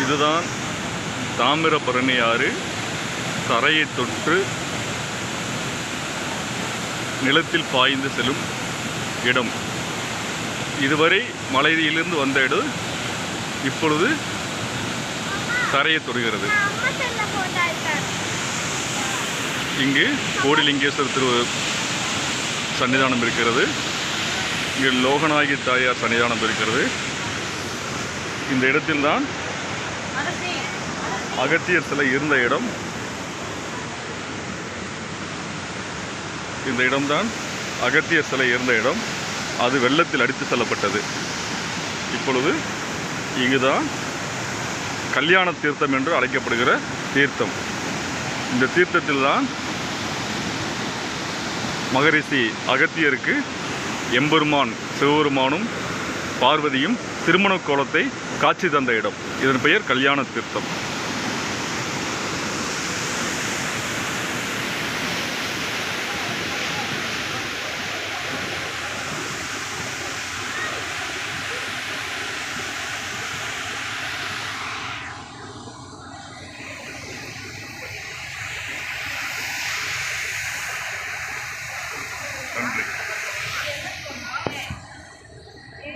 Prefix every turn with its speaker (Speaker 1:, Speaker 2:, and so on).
Speaker 1: இதுதான் தாமிரபரணி ஆறு தரையை தொற்று நிலத்தில் பாய்ந்து செல்லும் இடம். இதுவரை மலையிலிருந்து வந்த இடம் இப்பொழுது தரையை தொடுகிறது. இங்கு கோடிலிங்கேஸ்வரர் திரு சன்னிதானம் இருக்கிறது. இங்கு லோகநாயகி தாயார் சன்னிதானம் இருக்கிறது. இந்த இடத்தில்தான் அகத்தியர் சிலை இருந்த இடம். இந்த இடம்தான் அகத்தியர் சிலை இருந்த இடம். அது வெள்ளத்தில் அடித்து செல்லப்பட்டது. இப்பொழுது இங்குதான் கல்யாண தீர்த்தம் என்று அழைக்கப்படுகிற தீர்த்தம். இந்த தீர்த்தத்தில் தான் மகரிஷி அகத்தியருக்கு எம்பெருமான் சிவபெருமானும் பார்வதியும் திருமண கோலத்தை காட்சி தந்த இடம். இதன் பெயர் கல்யாண தீர்த்தம். நன்றி.